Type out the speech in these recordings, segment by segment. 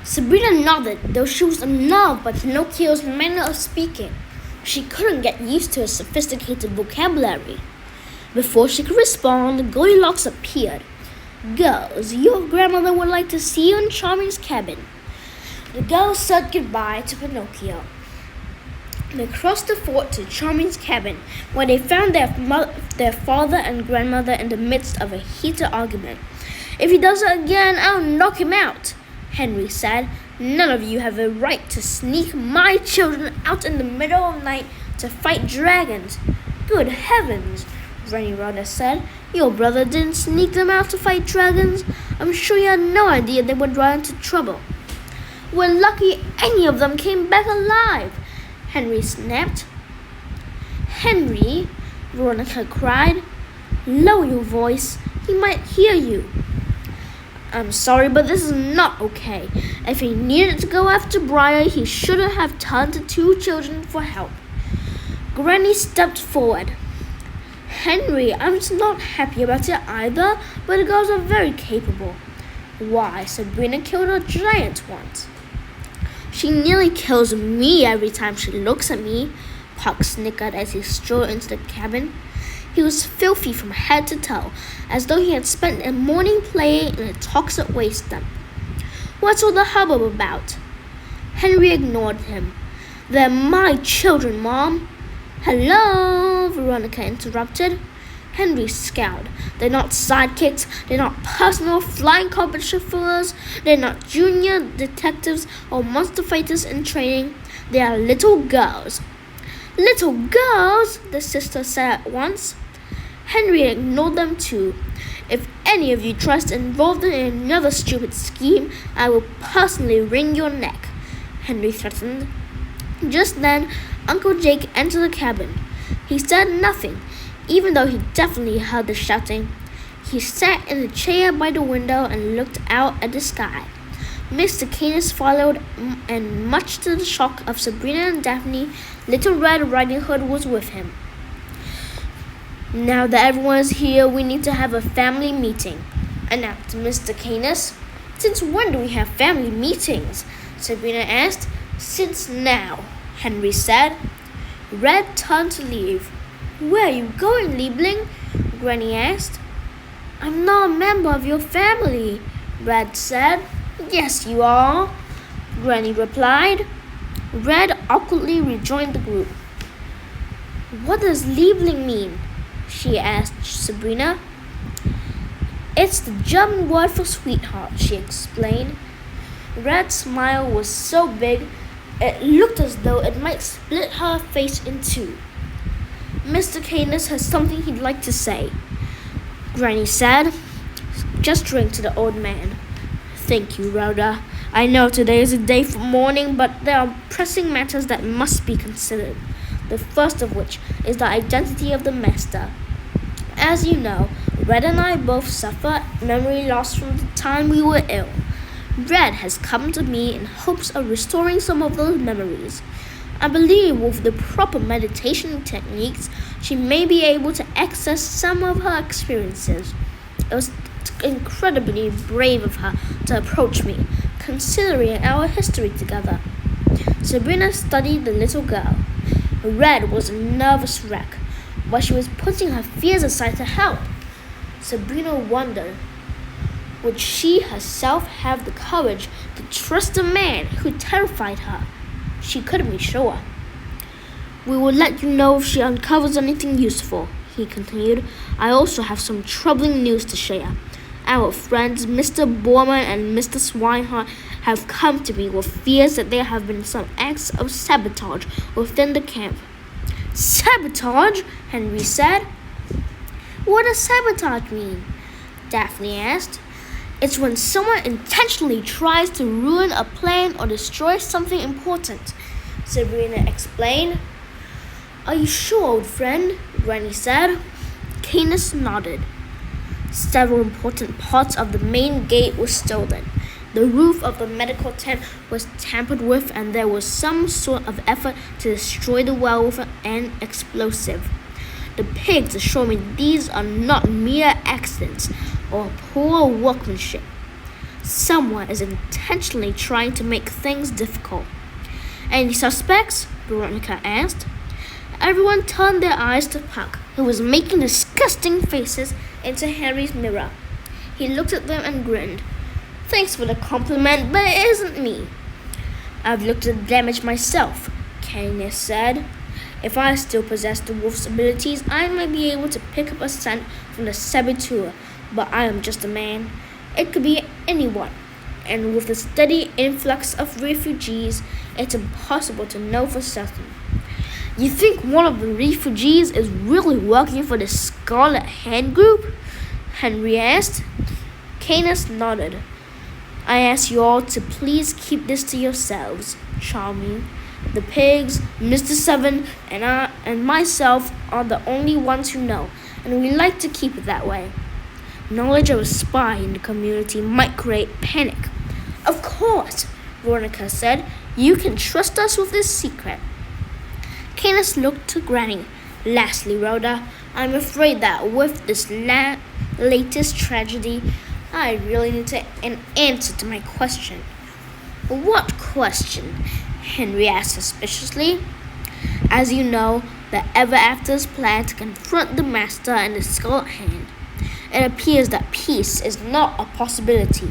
Sabrina nodded, though she was unnerved by Pinocchio's manner of speaking. She couldn't get used to his sophisticated vocabulary. Before she could respond, Goldilocks appeared. "Girls, your grandmother would like to see you in Charming's cabin." The girls said goodbye to Pinocchio. They crossed the fort to Charming's cabin, where they found their father and grandmother in the midst of a heated argument. "If he does it again, I'll knock him out," Henry said. "None of you have a right to sneak my children out in the middle of the night to fight dragons." "Good heavens," Granny Rhoda said. "Your brother didn't sneak them out to fight dragons. I'm sure you had no idea they would run into trouble." "We're lucky any of them came back alive," Henry snapped. "Henry," Veronica cried, "lower your voice. He might hear you." "I'm sorry, but this is not okay. If he needed to go after Briar, he shouldn't have turned to two children for help." Granny stepped forward. "Henry, I'm not happy about it either, but the girls are very capable." "Why, Sabrina killed a giant once." "She nearly kills me every time she looks at me," Puck snickered as he strode into the cabin. He was filthy from head to toe, as though he had spent a morning playing in a toxic waste dump. "What's all the hubbub about?" Henry ignored him. "They're my children, Mom." "Hello," Veronica interrupted. Henry scowled. "They're not sidekicks. They're not personal flying carpet chauffeurs. They're not junior detectives or monster fighters in training. They are little girls." "Little girls?" the sister said at once. Henry ignored them too. "If any of you tries to involve them in another stupid scheme, I will personally wring your neck," Henry threatened. Just then, Uncle Jake entered the cabin. He said nothing, even though he definitely heard the shouting. He sat in a chair by the window and looked out at the sky. Mr. Canis followed, and much to the shock of Sabrina and Daphne, Little Red Riding Hood was with him. "Now that everyone is here, we need to have a family meeting," announced Mr. Canis. "Since when do we have family meetings?" Sabrina asked. "Since now," Henry said. Red turned to leave. "Where are you going, Liebling?" Granny asked. "I'm not a member of your family," Red said. "Yes, you are," Granny replied. Red awkwardly rejoined the group. "What does Liebling mean?" she asked Sabrina. "It's the German word for sweetheart," she explained. Red's smile was so big, it looked as though it might split her face in two. "Mr. Canis has something he'd like to say," Granny said, gesturing to the old man. "Thank you, Rhoda. I know today is a day for mourning, but there are pressing matters that must be considered. The first of which is the identity of the master. As you know, Red and I both suffer memory loss from the time we were ill. Red has come to me in hopes of restoring some of those memories. I believe with the proper meditation techniques, she may be able to access some of her experiences. It was incredibly brave of her to approach me, considering our history together." Sabrina studied the little girl. Red was a nervous wreck, but she was putting her fears aside to help. Sabrina wondered, would she herself have the courage to trust a man who terrified her? She couldn't be sure. "We will let you know if she uncovers anything useful," he continued. "I also have some troubling news to share. Our friends Mr. Borman and Mr. Swinehart have come to me with fears that there have been some acts of sabotage within the camp." "Sabotage?" Henry said. "What does sabotage mean?" Daphne asked. "It's when someone intentionally tries to ruin a plan or destroy something important," Sabrina explained. "Are you sure, old friend?" Granny said. Canis nodded. Several important parts of the main gate were stolen. The roof of the medical tent was tampered with, and there was some sort of effort to destroy the well with an explosive. The pigs assure me these are not mere accidents or poor workmanship. Someone is intentionally trying to make things difficult. Any suspects? Veronica asked. Everyone turned their eyes to Puck, who was making disgusting faces into Henry's mirror. He looked at them and grinned. Thanks for the compliment, but it isn't me. I've looked at the damage myself, Canis said. If I still possessed the wolf's abilities, I might be able to pick up a scent from the saboteur, but I am just a man. It could be anyone, and with the steady influx of refugees, it's impossible to know for certain. You think one of the refugees is really working for the Scarlet Hand group? Henry asked. Canis nodded. I ask you all to please keep this to yourselves, Charming. The pigs, Mr. Seven, and I and myself are the only ones who know, and we like to keep it that way. Knowledge of a spy in the community might create panic. Of course, Veronica said. You can trust us with this secret. Canis looked to Granny. Lastly, Rhoda, I'm afraid that with this latest tragedy, I really need an answer to my question. What question? Henry asked suspiciously. As you know, the Everafters plan to confront the Master and the Scarlet Hand. It appears that peace is not a possibility.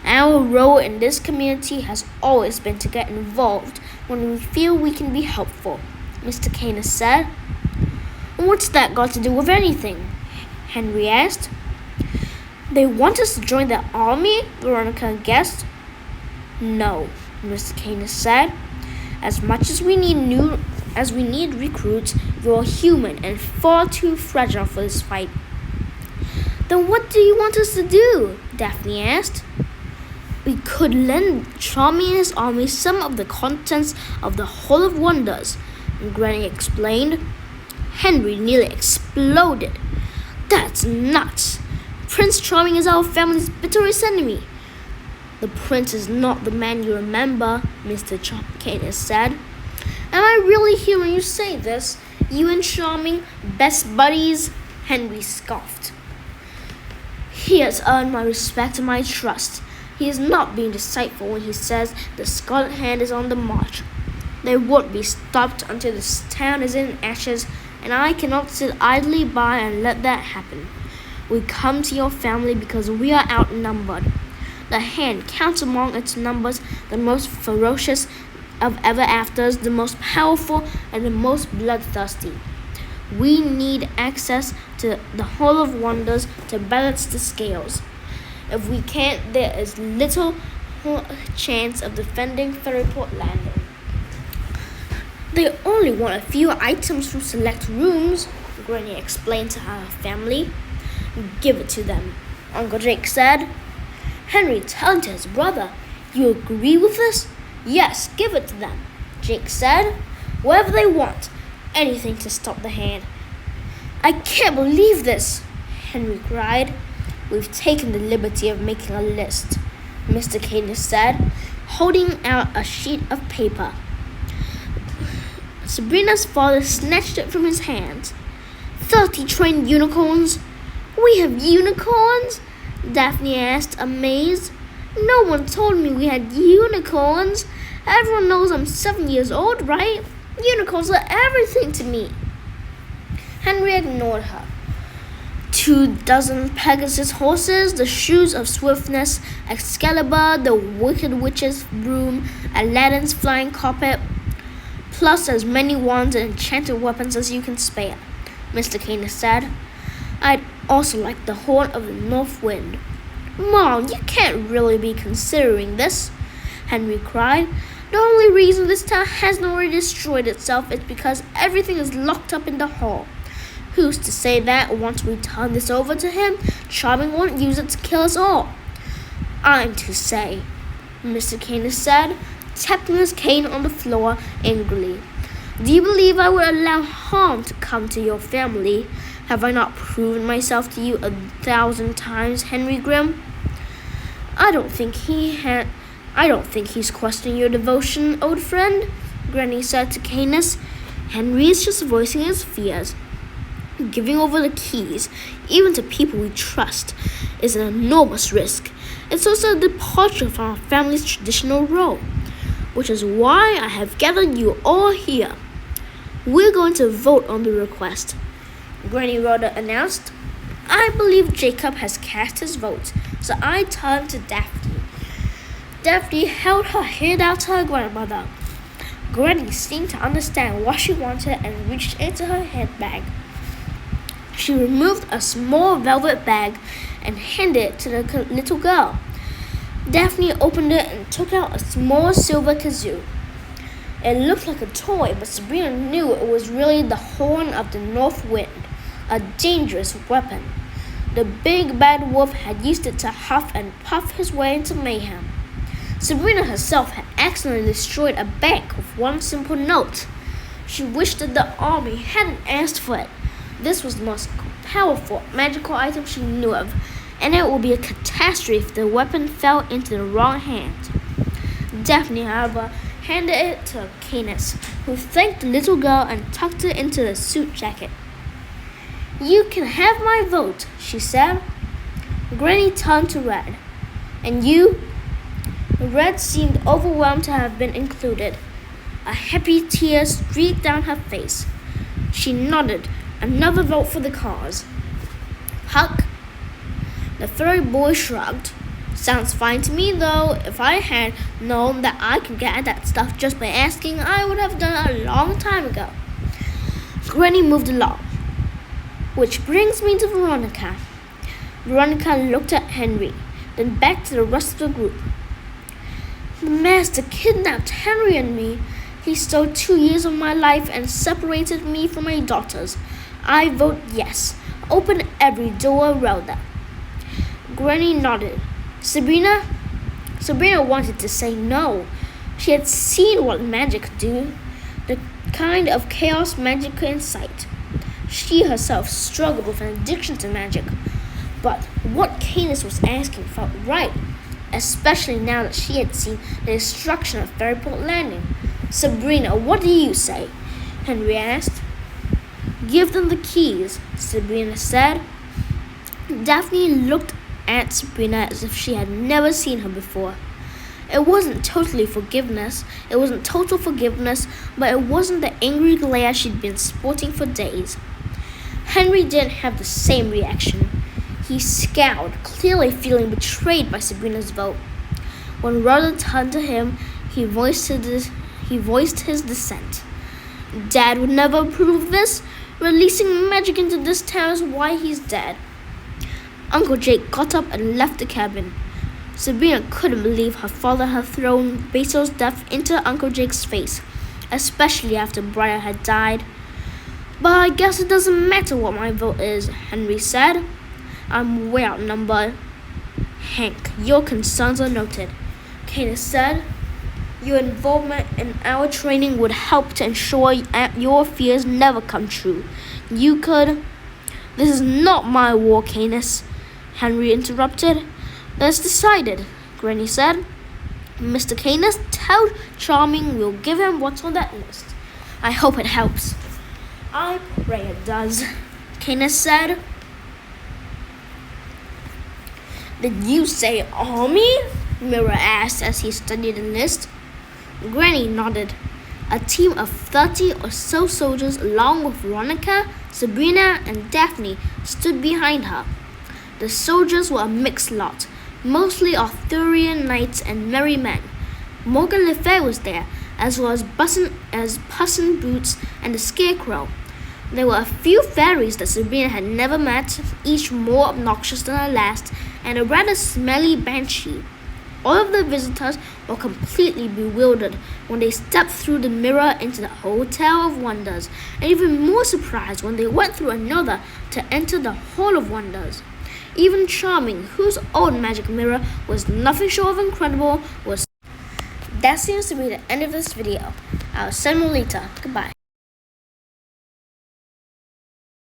Our role in this community has always been to get involved when we feel we can be helpful, Mr. Canis said. What's that got to do with anything? Henry asked. They want us to join their army? Veronica guessed. No, Mr. Canis said. As much as we need recruits, you're human and far too fragile for this fight. Then what do you want us to do? Daphne asked. We could lend Charming and his army some of the contents of the Hall of Wonders, Granny explained. Henry nearly exploded. That's nuts. Prince Charming is our family's bitterest enemy. The prince is not the man you remember, Mr. Canis said. Am I really hearing you say this? You and Charming, best buddies? Henry scoffed. He has earned my respect and my trust. He is not being deceitful when he says the Scarlet Hand is on the march. They won't be stopped until this town is in ashes, and I cannot sit idly by and let that happen. We come to your family because we are outnumbered. The Hand counts among its numbers the most ferocious of Everafters, the most powerful, and the most bloodthirsty. We need access to the Hall of Wonders to balance the scales. If we can't, there is little chance of defending Ferryport Landing. They only want a few items from select rooms, Granny explained to her family. Give it to them, Uncle Jake said. Henry turned to his brother. You agree with this? Yes, give it to them, Jake said. Whatever they want. Anything to stop the Hand. I can't believe this, Henry cried. We've taken the liberty of making a list, Mr. Canis said, holding out a sheet of paper. Sabrina's father snatched it from his hands. 30 trained unicorns? We have unicorns? Daphne asked, amazed. No one told me we had unicorns. Everyone knows I'm 7 years old, right? Unicorns are everything to me. Henry ignored her. 24 Pegasus horses, the shoes of swiftness, Excalibur, the Wicked Witch's broom, Aladdin's flying carpet, plus as many wands and enchanted weapons as you can spare, Mr. Canis said. I'd also like the Horn of the North Wind. Mom, you can't really be considering this, Henry cried. The only reason this town hasn't already destroyed itself is because everything is locked up in the hall. Who's to say that once we turn this over to him, Charming won't use it to kill us all? I'm to say, Mr. Canis said, tapping his cane on the floor angrily. Do you believe I would allow harm to come to your family? Have I not proven myself to you 1,000 times, Henry Grimm? I don't think he's questioning your devotion, old friend, Granny said to Canis. Henry is just voicing his fears. Giving over the keys, even to people we trust, is an enormous risk. It's also a departure from our family's traditional role, which is why I have gathered you all here. We're going to vote on the request. Granny Rhoda announced. I believe Jacob has cast his vote, so I turned to Daphne. Daphne held her head out to her grandmother. Granny seemed to understand what she wanted and reached into her handbag. She removed a small velvet bag and handed it to the little girl. Daphne opened it and took out a small silver kazoo. It looked like a toy, but Sabrina knew it was really the horn of the north wind, a dangerous weapon. The big bad wolf had used it to huff and puff his way into mayhem. Sabrina herself had accidentally destroyed a bank with one simple note. She wished that the army hadn't asked for it. This was the most powerful magical item she knew of, and it would be a catastrophe if the weapon fell into the wrong hands. Daphne, however, handed it to Canis, who thanked the little girl and tucked it into the suit jacket. You can have my vote, she said. Granny turned to Red. And you? Red seemed overwhelmed to have been included. A happy tear streaked down her face. She nodded. Another vote for the cause. Huck? The furry boy shrugged. Sounds fine to me, though. If I had known that I could get at that stuff just by asking, I would have done it a long time ago. Granny moved along. Which brings me to Veronica. Veronica looked at Henry, then back to the rest of the group. The master kidnapped Henry and me. He stole 2 years of my life and separated me from my daughters. I vote yes. Open every door, Rhoda. Granny nodded. Sabrina wanted to say no. She had seen what magic could do, the kind of chaos magic in sight. She herself struggled with an addiction to magic. But what Canis was asking felt right, especially now that she had seen the destruction of Fairyport Landing. Sabrina, what do you say? Henry asked. Give them the keys, Sabrina said. Daphne looked at Sabrina as if she had never seen her before. It wasn't total forgiveness, but it wasn't the angry glare she'd been sporting for days. Henry didn't have the same reaction. He scowled, clearly feeling betrayed by Sabrina's vote. When Rhoda turned to him, he voiced his dissent. Dad would never approve of this. Releasing magic into this town is why he's dead. Uncle Jake got up and left the cabin. Sabrina couldn't believe her father had thrown Basil's death into Uncle Jake's face, especially after Briar had died. But I guess it doesn't matter what my vote is, Henry said. I'm way outnumbered. Hank, your concerns are noted, Canis said. Your involvement in our training would help to ensure your fears never come true. You could... This is not my war, Canis, Henry interrupted. That's decided, Granny said. Mr. Canis, tell Charming we'll give him what's on that list. I hope it helps. I pray it does, Canis said. Did you say army? Mirror asked as he studied the list. Granny nodded. A team of 30 or so soldiers along with Veronica, Sabrina, and Daphne stood behind her. The soldiers were a mixed lot, mostly Arthurian knights and merry men. Morgan Le Fay was there, as well as Puss in Boots and the Scarecrow. There were a few fairies that Sabrina had never met, each more obnoxious than the last, and a rather smelly banshee. All of the visitors were completely bewildered when they stepped through the mirror into the Hotel of Wonders, and even more surprised when they went through another to enter the Hall of Wonders. Even Charming, whose own magic mirror was nothing short of incredible, was... That seems to be the end of this video. I'll send you later. Goodbye.